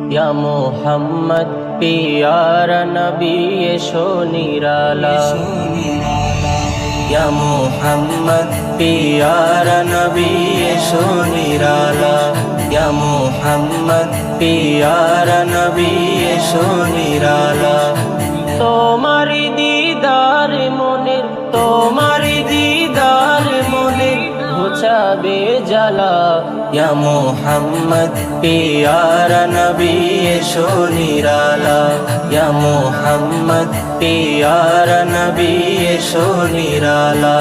ইয়া মুহাম্মদ পিয়ারা নবী এসো নিরালা ইয়া মুহাম্মদ পিয়ারা নবী এসো নিরালা ইয়া মুহাম্মদ পিয়ারা নবী এসো নিরালা তোমারি দিদার মনের তোমারি দিদার মনের ঘুচাবে জ্বালা ইয়া মুহাম্মদ পিয়ারা নবী এসো নিরালা ইয়া মুহাম্মদ পিয়ারা নবী এসো নিরালা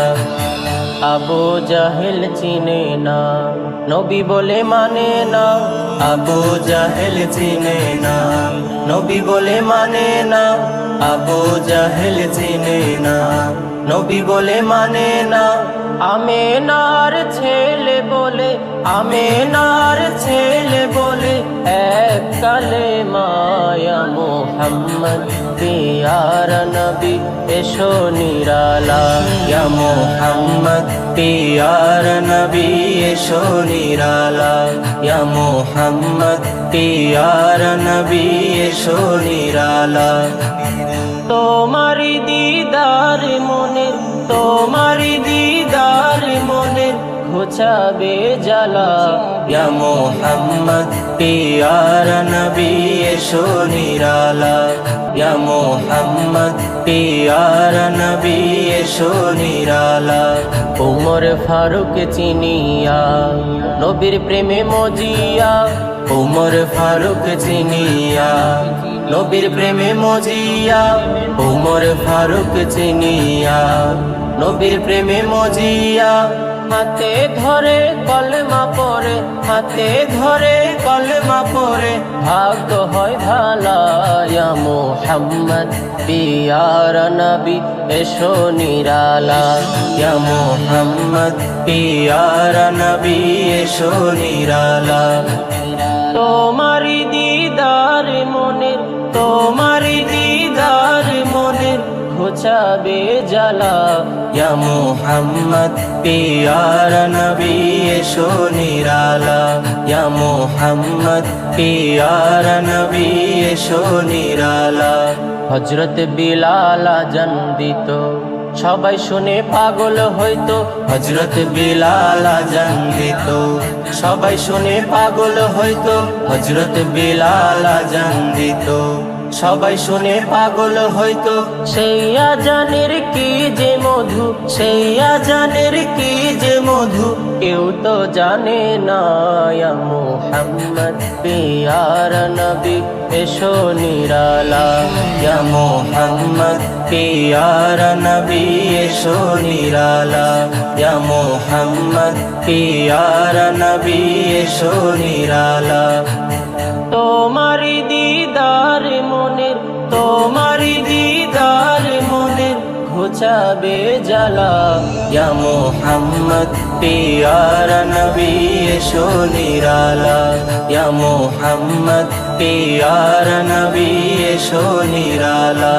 আবু জাহেল চিনে না নবী বলে মানে না আবু জাহেল চিনে না নবী বলে মানে না আবু জাহেল চিনে না নবী বলে মানে না আমেনার ছেলে বলে আমেনার ছেলে বলে এক কালেমা ইয়া মুহাম্মদ পিয়ারা নবী এসো নিরালা ইয়া মুহাম্মদ পিয়ারা নবী এসো নিরালা ইয়া মুহাম্মদ পিয়ারা নবী এসো নিরালা তোমারি দিদার মনের তোমারি দিদার মনের ঘুচাবে জ্বালা ইয়া মুহাম্মদ পিয়ারা নবী এসো নিরালা ইয়া মুহাম্মদ পিয়ারা নবী এসো নিরালা উমর ফারুক চিনিয়া নবীর প্রেমে মজিয়া উমর ফারুক চিনিয়া নবীর প্রেমে মজিয়া উমর ফারুক চিনিয়া নবীর প্রেমে মজিয়া হাতে ধরে কলমা পড়ে হাতে ধরে কলমা পড়ে ভাগ্য হয় ভালা ইয়া মুহাম্মদ পিয়ারা নবী এসো নিরালা ইয়া মুহাম্মদ পিয়ারা নবী এসো নিরালা তোমারি দিদার মনের তোমারি দিদার মনের ঘুচাবে জ্বালা ইয়া মুহাম্মদ পিয়ারা নবী এসো নিরালা ইয়া মুহাম্মদ পিয়ারা নবী এসো নিরালা হযরত বিলাল আযান দিত সবাই শুনে পাগল হইতো হযরত বিলাল আযান দিত সবাই শুনে পাগল হইতো হযরত বিলাল আযান দিত সবাই শুনে পাগল হইতো সেই আজানের কি যে মধু সেই আজানের কি যে মধু কেউ তো জানে না ইয়া মুহাম্মদ পিয়ারা নবী এসো নিরালা ইয়া মুহাম্মদ পিয়ারা নবী এসো নিরালা ইয়া মুহাম্মদ পিয়ারা নবী এসো নিরালা তোমারি দিদার মনের তোমারি দিদার মনের ঘুচাবে জ্বালা ইয়া মুহাম্মদ পিয়ারা নবী এসো নিরালা ইয়া মুহাম্মদ পিয়ারা নবী এসো নিরালা